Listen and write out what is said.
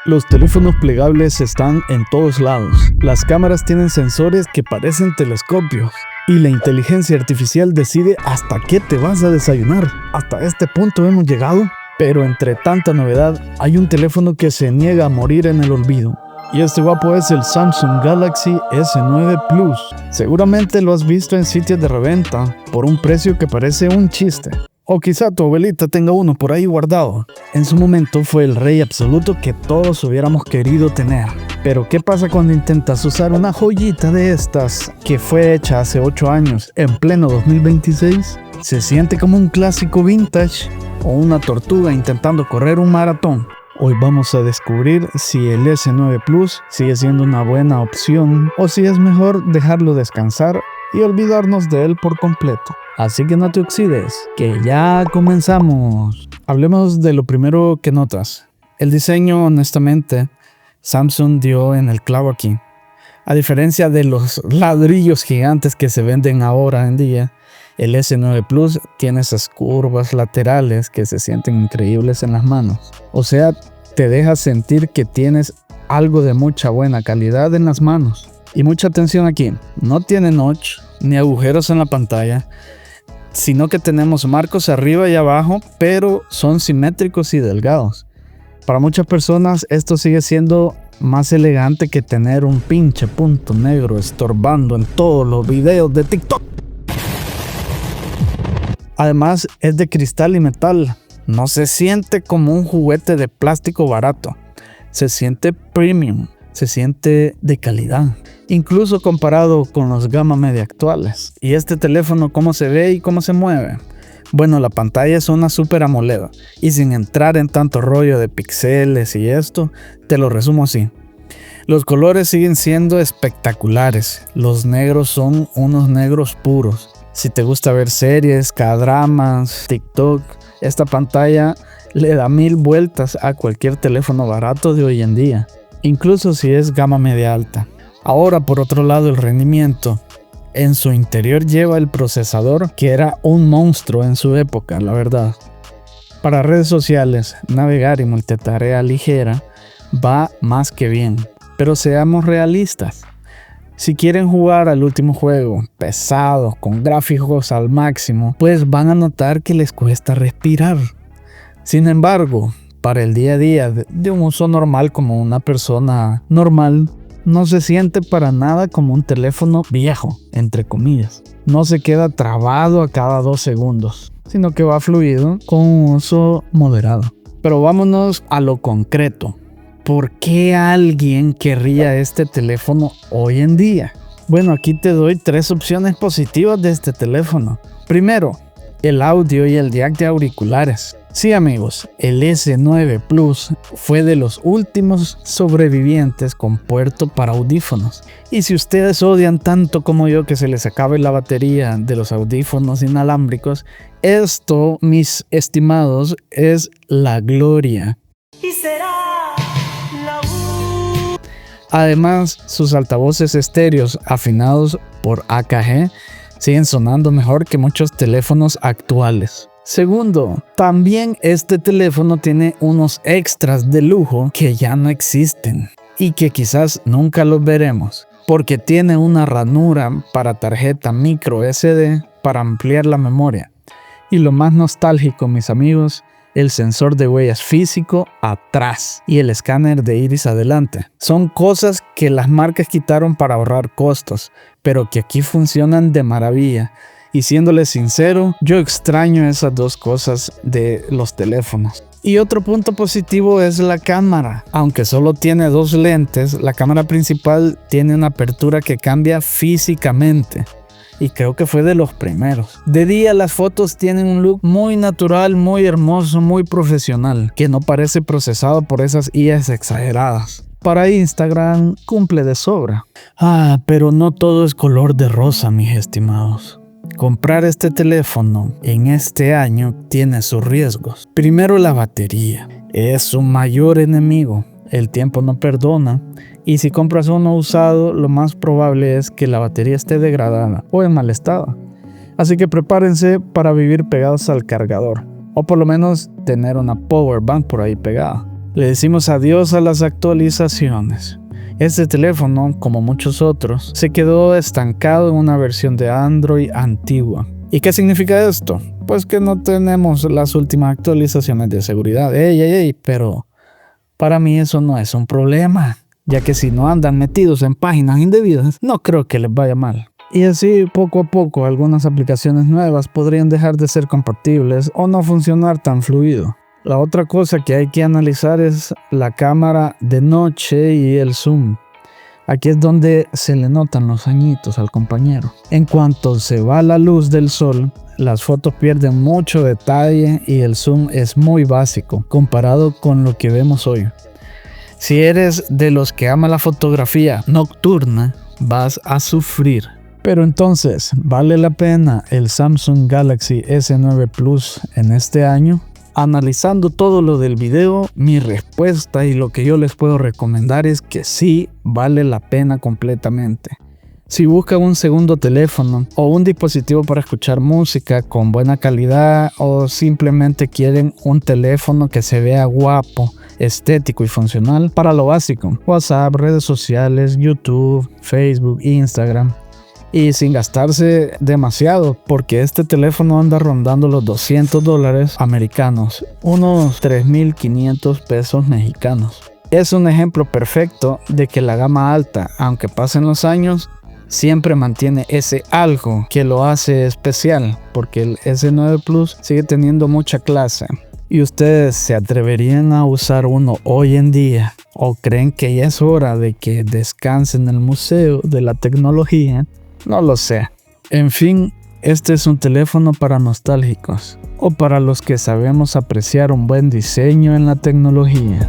Los teléfonos plegables están en todos lados. Las cámaras tienen sensores que parecen telescopios. Y la inteligencia artificial decide hasta qué te vas a desayunar. Hasta este punto hemos llegado. Pero entre tanta novedad, hay un teléfono que se niega a morir en el olvido. Y este guapo es el Samsung Galaxy S9 Plus. Seguramente lo has visto en sitios de reventa por un precio que parece un chiste. O quizá tu abuelita tenga uno por ahí guardado. En su momento fue el rey absoluto que todos hubiéramos querido tener. Pero ¿qué pasa cuando intentas usar una joyita de estas que fue hecha hace 8 años en pleno 2026? Se siente como un clásico vintage o una tortuga intentando correr un maratón. Hoy vamos a descubrir si el S9 Plus sigue siendo una buena opción o si es mejor dejarlo descansar y olvidarnos de él por completo. Así que no te oxides, que ya comenzamos. Hablemos de lo primero que notas. El diseño, honestamente, Samsung dio en el clavo aquí. A diferencia de los ladrillos gigantes que se venden ahora en día, el S9 Plus tiene esas curvas laterales que se sienten increíbles en las manos. O sea, te deja sentir que tienes algo de mucha buena calidad en las manos. Y mucha atención aquí, no tiene notch ni agujeros en la pantalla, sino que tenemos marcos arriba y abajo, pero son simétricos y delgados. Para muchas personas esto sigue siendo más elegante que tener un pinche punto negro estorbando en todos los videos de TikTok. Además es de cristal y metal, no se siente como un juguete de plástico barato, se siente premium, se siente de calidad. Incluso comparado con los gama media actuales. ¿Y este teléfono cómo se ve y cómo se mueve? Bueno, la pantalla es una Super AMOLED y sin entrar en tanto rollo de píxeles y esto, te lo resumo así. Los colores siguen siendo espectaculares, los negros son unos negros puros. Si te gusta ver series, K-dramas, TikTok, esta pantalla le da 1000 vueltas a cualquier teléfono barato de hoy en día, incluso si es gama media alta. Ahora, por otro lado, el rendimiento. En su interior lleva el procesador que era un monstruo en su época, la verdad. Para redes sociales, navegar y multitarea ligera va más que bien. Pero seamos realistas. Si quieren jugar al último juego, pesado, con gráficos al máximo, pues van a notar que les cuesta respirar. Sin embargo, para el día a día de un uso normal como una persona normal, no se siente para nada como un teléfono viejo, entre comillas. No se queda trabado a cada 2 segundos, sino que va fluido con un uso moderado. Pero vámonos a lo concreto. ¿Por qué alguien querría este teléfono hoy en día? Bueno, aquí te doy 3 opciones positivas de este teléfono. Primero, el audio y el jack de auriculares. Sí amigos, el S9 Plus fue de los últimos sobrevivientes con puerto para audífonos. Y si ustedes odian tanto como yo que se les acabe la batería de los audífonos inalámbricos, esto, mis estimados, es la gloria. Y será la... Además, sus altavoces estéreos afinados por AKG siguen sonando mejor que muchos teléfonos actuales. Segundo, también este teléfono tiene unos extras de lujo que ya no existen y que quizás nunca los veremos, porque tiene una ranura para tarjeta micro SD para ampliar la memoria. Y lo más nostálgico, mis amigos, el sensor de huellas físico atrás y el escáner de iris adelante. Son cosas que las marcas quitaron para ahorrar costos, pero que aquí funcionan de maravilla. Y siéndole sincero, yo extraño esas 2 cosas de los teléfonos. Y otro punto positivo es la cámara. Aunque solo tiene 2 lentes, la cámara principal tiene una apertura que cambia físicamente. Y creo que fue de los primeros. De día las fotos tienen un look muy natural, muy hermoso, muy profesional, que no parece procesado por esas IAs exageradas. Para Instagram cumple de sobra. Pero no todo es color de rosa, mis estimados. Comprar este teléfono en este año tiene sus riesgos. Primero, la batería. Es su mayor enemigo. El tiempo no perdona. Y si compras uno usado, lo más probable es que la batería esté degradada o en mal estado. Así que prepárense para vivir pegados al cargador. O por lo menos tener una power bank por ahí pegada. Le decimos adiós a las actualizaciones. Este teléfono, como muchos otros, se quedó estancado en una versión de Android antigua. ¿Y qué significa esto? Pues que no tenemos las últimas actualizaciones de seguridad. Pero para mí eso no es un problema, ya que si no andan metidos en páginas indebidas, no creo que les vaya mal. Y así, poco a poco, algunas aplicaciones nuevas podrían dejar de ser compatibles o no funcionar tan fluido. La otra cosa que hay que analizar es la cámara de noche y el zoom. Aquí es donde se le notan los añitos al compañero. En cuanto se va la luz del sol, las fotos pierden mucho detalle y el zoom es muy básico comparado con lo que vemos hoy. Si eres de los que ama la fotografía nocturna, vas a sufrir. Pero entonces, ¿vale la pena el Samsung Galaxy S9 Plus en este año? Analizando todo lo del video, mi respuesta y lo que yo les puedo recomendar es que sí vale la pena completamente. Si buscan un segundo teléfono o un dispositivo para escuchar música con buena calidad o simplemente quieren un teléfono que se vea guapo, estético y funcional para lo básico, WhatsApp, redes sociales, YouTube, Facebook, Instagram, y sin gastarse demasiado, porque este teléfono anda rondando los $200 americanos, unos 3,500 pesos mexicanos. Es un ejemplo perfecto de que la gama alta, aunque pasen los años, siempre mantiene ese algo que lo hace especial, porque el S9 Plus sigue teniendo mucha clase. ¿Y ustedes se atreverían a usar uno hoy en día? ¿O creen que ya es hora de que descansen en el museo de la tecnología? No lo sé. En fin, este es un teléfono para nostálgicos o para los que sabemos apreciar un buen diseño en la tecnología.